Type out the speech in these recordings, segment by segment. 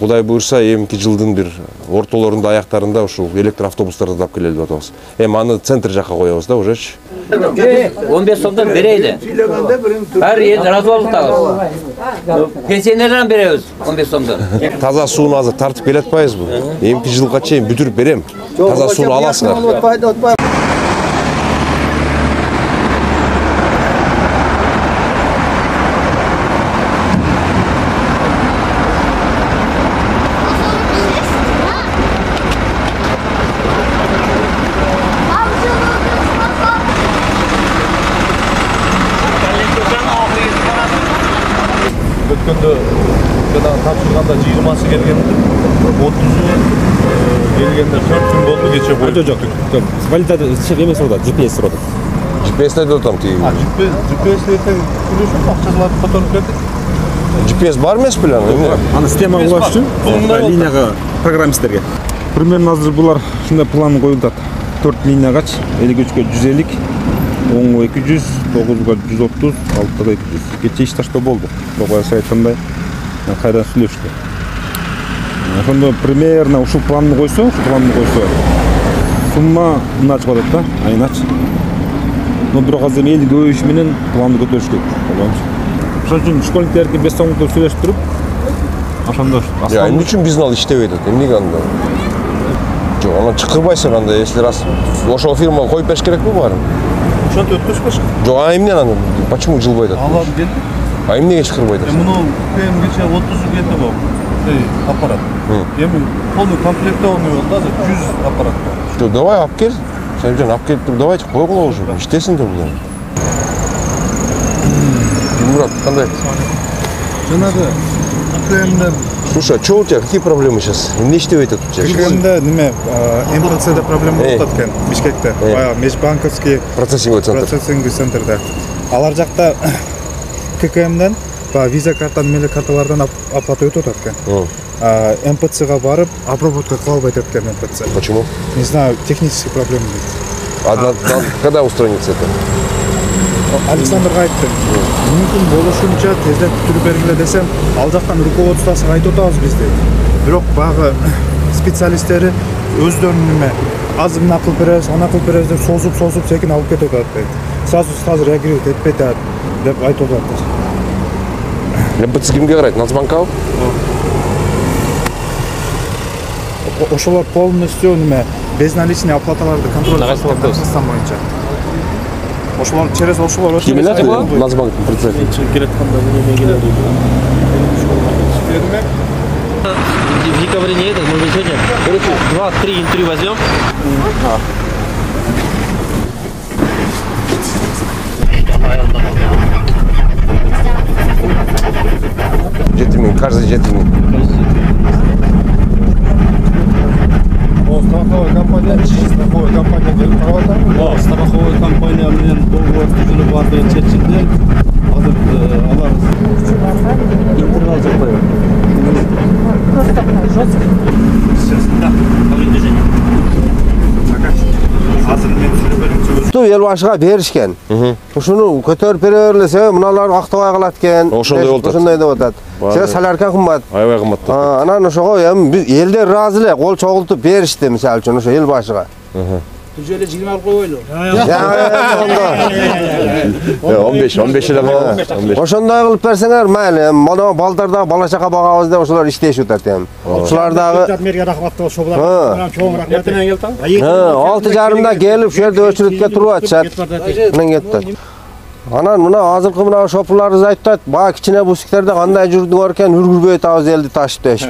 Кудай буйрса, эмки жылдын бир ортолорунда аяктарында ушул электр автобустарды тап келели деп атабыз. Аны центр жакка коебуз да ужечи. 15 сомдон берейли. Ар ел разыбалыктагы. Пенсионерден беребиз 15 сомдон. Таза сууну азыр тартып келе атпайбызбы? Эмки жылга чейин бүтүрүп берем. Таза сууну аласыңар. Өткөндө тапшырганда 20-сы келген, 30-у келгенде 4 күн болду кече бою. Жок. Валидатор эме сурады, GPS сурады. GPS-те да там тиги. GPS-те күнөшүп акчаларды которуп бердик. GPS бар эмес беле аны? Аны системага кылаш үчүн линияга программисттерге. Примерно азыр булар ушундай план коюлат. 4 линиягачы 53-кө 150, 10-го 200, 9-го 130, 6-го 200. Кече иш ташто болду. Богоя айтқандай, кайдан сүйлөштү. Ошондо примерно ушул планды койсо, сумма мынча болот да, айначы. Но бирок азыр эл көбөйүшү менен планды көтөрүш керек. Ошон үчүн школьниктерге 5 сомдо сүйлөшүп туруп, ошондо Эмне үчүн биздин ал иштебей атат? Эмнеге анда? Жок, аны чакырбайсың анда, если раз ошол фирмага коюп бериш керекпи баарын? Ошонтип өткөзбөш. Жок, эмне аны? Почему жылбай атат? Алам келди. Эмнеге чакырбай атат? Муну кемгече 30 келди бу. Аппарат. Эми полный комплектованный болду, азыр 100 аппарат бар. Что, давай алып кел. Сенжан алып келип тур, давайте койгула уже. Иштесин да булар. Мурат, кандай? Жанагы КМда. Слушай, а что у тебя? Какие проблемы сейчас? Не иштебей атат у тебя? КМда неме МПЦда проблема болуп аткан Бишкекте. Баягы межбанковский процессинговый центрда. Алар жакта ККМден виза картаны менен карталардан оплата өтүп аткан. МПЦга барып, обработка кыла албай аткан МПЦ. Почему? Не знаю, технические проблемы есть. Когда устранится это? Александрга айттым. Мүмкүн болушунча тездеп бүтүрүп бергиле десем, ал жактан руководствосу айтып атабыз бизди. Бирок багы специалисттери өздөрүнүн неме азыр мына кылып беребиз, ана кылып беребиз деп созуп секин алып кетип атат дейт. Сразу реагировать этпейт деп айтып атат. МПЦ кимге карайт? Нацбанкка? Ошолор полностью неме безналичный оплаталарды контроль кылып атат боюнча. Ошолор через ошолор Ким эле Нацбанктын председатель? Келатканда неме келет дейт. В декабре не это, может сегодня 2-3 интервью возьмем. Жетимин, каждый жетимин. Страховая компания келип карап атат. Страховая компания менен договор түзүлүп барды чечилди. Азыр алар Интервал запоем. Просто жестко. Сейчас, да, говорит движение. Азыр мен сүйлөбөдүм. Ел башыга беришкен. Ушуну көтөрүп бере берлесе, мыналар актабай калат экен. Ошондой болуп атат. Ошондой деп атат. Сен солярка кымбат. Аябай кымбат. Анан ошого эми биз элдер ыраазы эле, кол чогултуп беришти, мисалы үчүн ошо ел башыга. Түзөлө 20 алып коелу. 15 эле калды. Ошондой кылып берсеңер, майли, мына балдарда бала чака багабыз деп ошолор иштешип атат эми. Ушулар дагы Мерге рахматтуу ошолар. Чоң рахмат. Эртең келди. 6:30 келип, ушул жерде очередке туруп атышат. Анан кетти. Анан мына азыркы мына шопурларыбыз айтат, баа кичине бусиктерде кандай жүрдүңөр экен, үргүрбөй атабыз элди ташып дешип.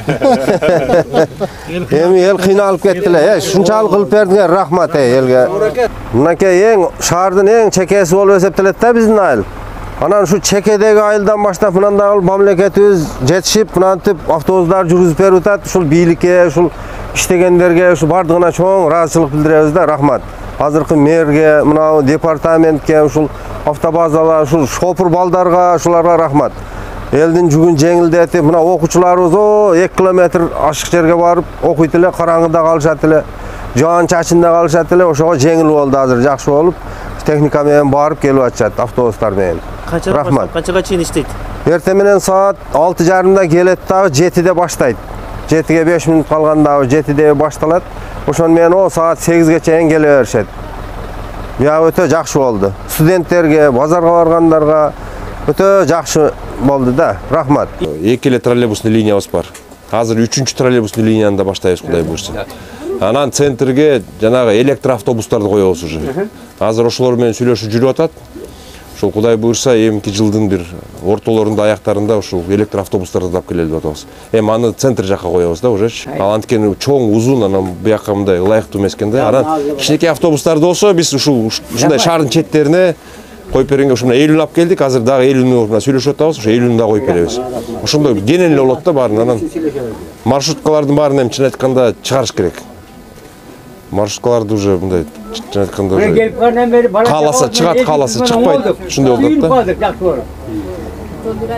Эми эл кыйналып кеттилер. Ушунчалык кылып бердиңер, рахмат элге. Мынакей эң шаардын эң чекеси болуп эсептелет да биздин айыл. Анан ушу чекедеги айылдан баштап мынандай мамлекетибиз жетишип, мынантип автобустар жүргүзүп берип атат. Ушул бийликке, ушул иштегендерге, ушу бардыгына чоң ыраазычылык билдиребиз да, рахмат. Азыркы мэрге, мына департаментке, ушул автобазалар, ушул шопур балдарга, ушуларга рахмат. Элдин жүгүн жеңилдетип, мына окуучуларыбыз 2 километр ашык жерге барып окуйт эле, караңгыда калышат эле, жаан чачында калышат эле, ошого жеңил болду азыр, жакшы болуп, техника менен барып келип атышат, автобустар менен. Рахмат. Канчага чейин иштейт? Эртең менен саат 6:30 келет дагы 7-де баштайт. 7'ge 5 minut kalganda 7'de baştalat. Oşon men o saat 8'ge çeyin geleberişet. Ya öte jakşı boldu. Studentlerge, bazarga bargandarga öte jakşı boldu da. Rahmat. 2 эле троллейбусный линиябыз бар. Азыр 3-чү троллейбусный линияны да баштайбыз, Кудай буйрса. Анан центрге жанагы электр автобустарды коебуз уже. Азыр ошолор менен сүйлөшүп жүрүп атат. Ошол Кудай буйрса эмки жылдын бир ортолорунда, аяктарында ушул электр автобустарды дап келели деп атабыз. Эми аны центр жакка коебуз да ужечи. Ал анткени чоң, узун, анан буякка мындай ылайыктуу эмес экен да. Анан кичинекей автобустарды болсо биз ушундай шаардын четтерине коюп бергенге ушуна Элүн алып келдик. Азыр дагы Элүнү сүйлөшүп атабыз. Ошо Элүнү да коюп беребиз. Ошондой кенен эле болот да баарын. Анан маршруткалардын баарын эми чын айтканда чыгарыш керек. Маршруткаларды уже мындай чын айтканда уже кааласа чыгат, кааласа чыкпайт. Ушундай болот да.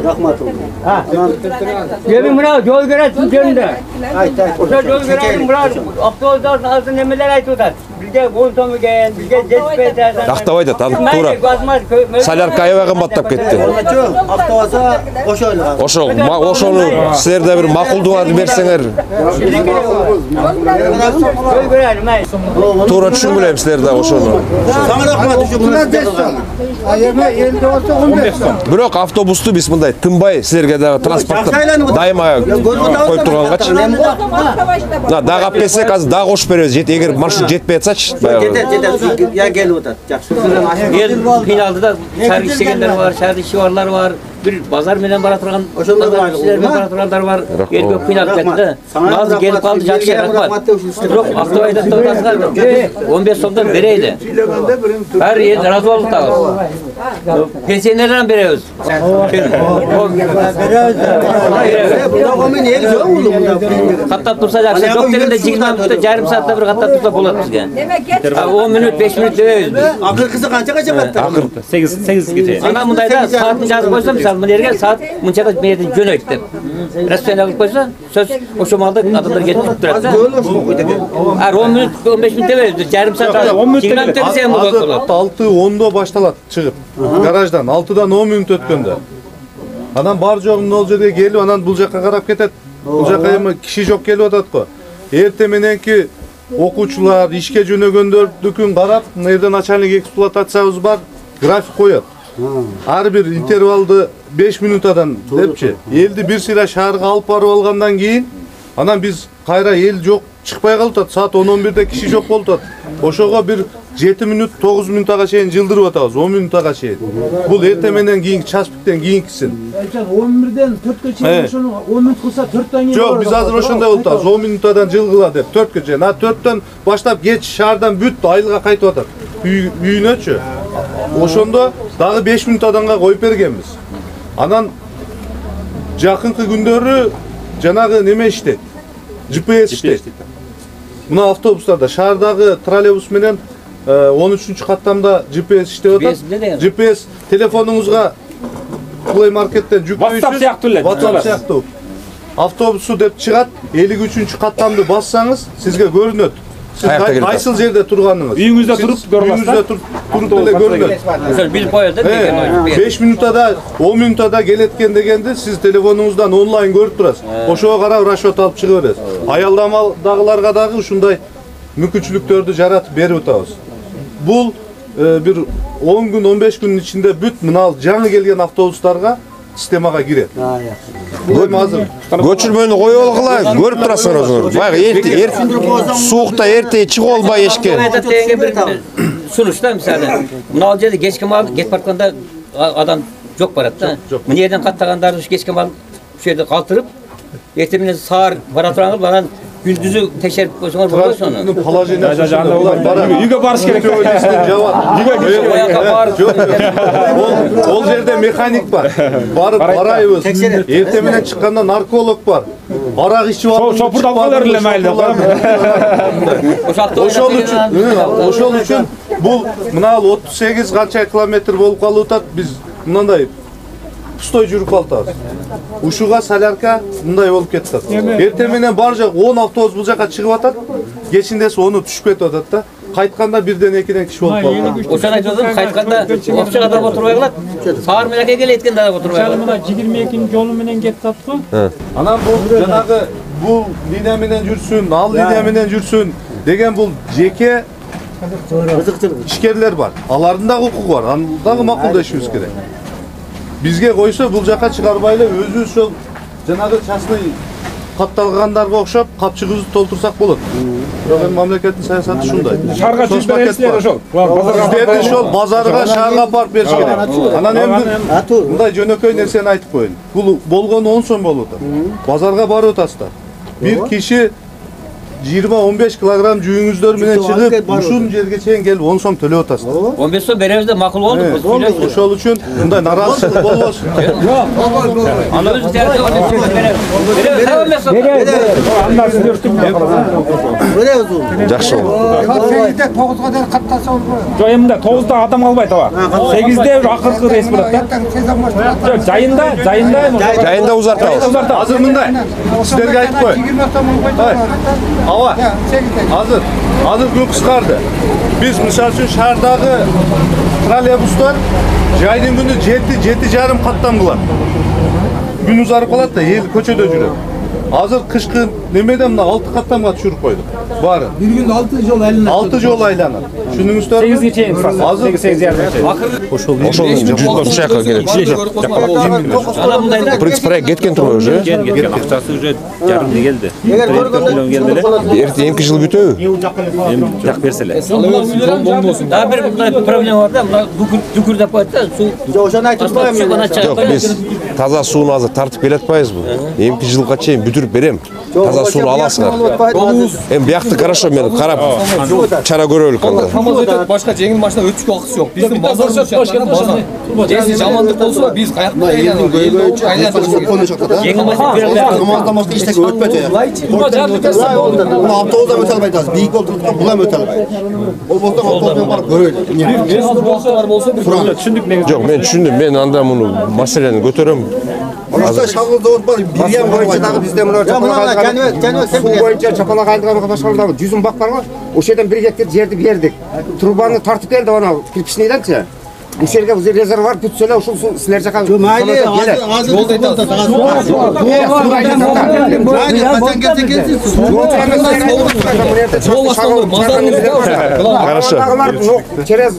Rahmat oldu. Yemin buna yol göresin önünde. Osa yol göresin buna avtobuslar ağzı nemeler aytıyorlar. Bizge 10 somu gel, bizge jetpete. Актабай айтат, аны туура. Солярка аябай кымбаттап кетти. Avtobusa oşoyla. Ошону силер да бир макулдугарды берсеңер. Yol görelim ay. Туура түшүнүп элем силер да ошону. Sana rahmat şu bunu yapalım. Ayırma 50 olsa 15 son. Бирок автобусту биз мындай тынбай силерге дагы транспортту дайыма коюп тургангачы. Дагы алып келсек азыр дагы кошуп беребиз. Эгер маршрут жетпей атсачы, Yeter. Ya gel otur. El finalda da şehir işleyenler var, şehir işi varlar var. Bir pazar menen bara turgan, kişiler menen bara turganlar var. El final ketdi. Bazı gelip kaldı jakşı rahmat. Bирок Ақтабайда тотасга 15 сомдон берейли. Her yer razı olduk da. Pensiyonerden berебиz. Kattap tursa jakşı. Жок дегенде 20 минутта, жарым саатта bir kattap tursa болот бизге. 10 minut, 5 minut debебиz biz. Akırkısı kança kattı? 8 gece. Ana mındayda saatini жазып койсо, мисалы мына жерге saat мынчада мерден жөнөйт деп. Расписание кылып койсо, söz ошо малда адамдар келип турат да. 10 minut, 15 minut debебиz. Жарым саат, 20 minut десем болот. 6-10'da baştalat çıkıp garajdan 6'dan 10 minut ötkönde. Anan bar жогун ол жерге келип анан бул жакка карап кетет. Бул жакка эми киши жок келип атат го. Эрте мененки окуучулар, ишке жөнөгөндөрдүкүн карап, мына жерде начальник эксплуатациябыз бар, график коет. Ар бир интервалды 5 минутадан депчи. Элди бир сыйра шаарга алып барып алгандан кийин анан биз кайра эл жок чыкпай калып саат 10-11'de киши жок болуп атат. Ошого бир 7 minut 9 minutага чейин жылдырып атабыз, 10 minutага чейин. Бул эрте менен кийинки час биттен кийинкисин. 11'den 4'e çeyin şunu 10 minut kılsa 4'ten yeni. Жок, биз азыр ошондой болуп атабыз. 10 minutadan жылгыла деп 4-кө чейин. 4'төн баштап кеч шаардан бүт айылга кайтып атат. Үйүнөчү. Ошондо дагы 5 minutadanга коюп бергенбиз. Анан жакынкы күндөрү жанагы неме иштейт. GPS иштейт. Мына автобустарда шаардагы троллейбус менен 13-каттамда GPS иштеп атат. GPS телефонуңузга Play Market'ten жүктөйсүз. WhatsApp сыяктуу. Автобусу деп чыгат, 53-каттамды бассаңыз, сизге көрүнөт. Siz kayısıl yerde turganınız. Үйүңүздө туруп көрүңүз. Үйүңүздө туруп деле көрүнөт. Bilip koyuyor da. 5 minutada, 10 minutada geletken degende siz telefonunuzdan online görüp turasız. Oşoğa karab raşot alıp çıkıp beresiz. Ayaldamadagilarga dagı ушундай мүмкүнчүлүктөрдү жаратып берип атабыз. Бул bir 10 gün 15 günün içinde büt mınal жаңы келген автобустарга системага кирет. Көчүрмөнү коюп алгыла, көрүп турасыңар өзүңөр. Баягы суукта эрте чыгып албай эшикке. Sunuşta misali. Mınal жерде кечки мал кетип баратканда адам жок барат да. Мына жерден каттагандарды ушу кечки мал ушул жерде калтырып, эртең менен саар бара турган анан gündüzü tekşerip koysanlar bolot onu. Үйгө барыш керек. Ол жерде механик бар. Барып барайбыз. Эрте менен чыкканда нарколог бар. Арак ичип алып чопурдалган эле майлы. Ошол үчүн бул мына 38 канча километр болуп калып атат. Биз мындай пустой жүрүп калдыбыз. Ушуга солярка мындай болуп кетти. Эрте менен бар жак 10 автобус бул жака чыгып атат. Кечиндеси onu түшүп кетип атат да. Кайтканда бирден экиден киши болуп калды. Ошону айтып кайтканда опчага да отурбай калат. Саар менен келет эткенде да отурбай калат. Мына 22 жолу менен кетип атпы? Анан бул жанагы bu linja menен жүрсүн, al linja menен жүрсүн деген бул жеке ишкерлер бар. Алардын дагы укугу бар. Аны дагы макулдашыбыз керек. Бизге койсо бул жака чыгарбай эле өзүбүз ошол жанагы частный катталгандарга окшоп капчыгыбызды толтурсак болот. Бирок эми мамлекеттин саясаты ушундай. Шаарга чыгып бересиздер ошол. Бизде ошол базарга, шаарга апарып бериш керек. Анан эми мындай жөнөкөй нерсени айтып коеюн. Бул болгону 10 сом болуп атат. Базарга барып атасыздар. Бир киши 20-15 килограмм жүйүңүздөр менен чыгып, ушун жерге чейин келип 10 сом төлөп атасыздар. 15 сом беребиз деп макул болдук. Ошол үчүн мындай нараазычылык болбосун. Жакшы болду. 8'de 9'a kadar katlasa olur. Жок, эми 9'да адам калбайт аба. 8'де уже акыркы рейс болот да. Жок, жайында узартабыз. Азыр мындай. Силерге айтып коеюн. 20 сом koyduk. Ава. Азыр көп кыскарды. Биз мисалы үчүн шаардагы троллейбустар жайдын күнү 7-7,5 каттам кылат. Күн узарып калат да, эл көчөдө жүрөт. Азыр кышкы немеден мына 6 каттамга түшүрүп койдук. Баары. Bir günde 6 yol айланат. 6 жол айланат. Түшүнүңүздөр? 8'ge чейин Азыр 8 Ошол жүз жака келет. В принципе, проект кеткен турбайбы уже? кеткен. Акчасы уже жарымды келди. 4 миллион келди эле. Эртең жыл бүтөбү? Эми жак берсе эле. Дагы бир мындай проблема бар да, мына дүкүр деп коет да, суу. Ошону айтып коеюн. Жок, биз таза сууну азыр тартып келатпайбызбы? Эмки жылга чейин бүтүрүп берем. Таза сууну аласыңар. Эми биякты хорошо мен карап чара көрөлүк анда. КамАЗ өтөт, башка жеңил машина өтүшкө акысы жок. Биздин базар башка. Жеси жамандык болсо биз каякта Элдин көйгөйчү айlanып чыкты да. Жеңил машина КамАЗдан башка эчтеке өтпөйт. Мына автобустан өтө албайт азыр. Бийик болуп турган бул эми өтө албайт. Ол болсо автобуспен барып көрөйлү. Түшүндүк негизи. Жок, мен түшүндүм. Мен анда муну маселени көтөрөм. Азыр шагыл завод бар. Бирген боюнча дагы бизде мына Суу боюнча чапалак айылдыга башкарганда жүзүм бак барбы? Ошол жерден 1 гектар жерди бердик. Трубаны тартып келди ана кирпичныйданчы. Бул жерге резервуар бүтсө эле ушул суу силер жака. Майли азыр жол айтасыз. Майли качан келсе келсин. Хорошо. Через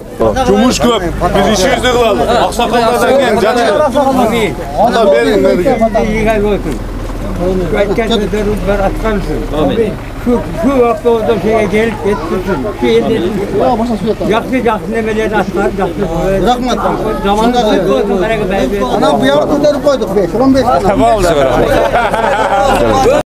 жумуш көп. Биз ишибизди кылалы. Аксакалдардан кийин жакшы. Анда бериң. Aytgan so'zlarimiz bir atqansin. Shu avtobusda şeye gelip ketsin. Şu yaxshi nemelerni atqan, yaxshi. Rahmat. Zamanında koyduk, Ana bu yoqqa ko'tarib qo'ydik 5-15. Bo'ldi.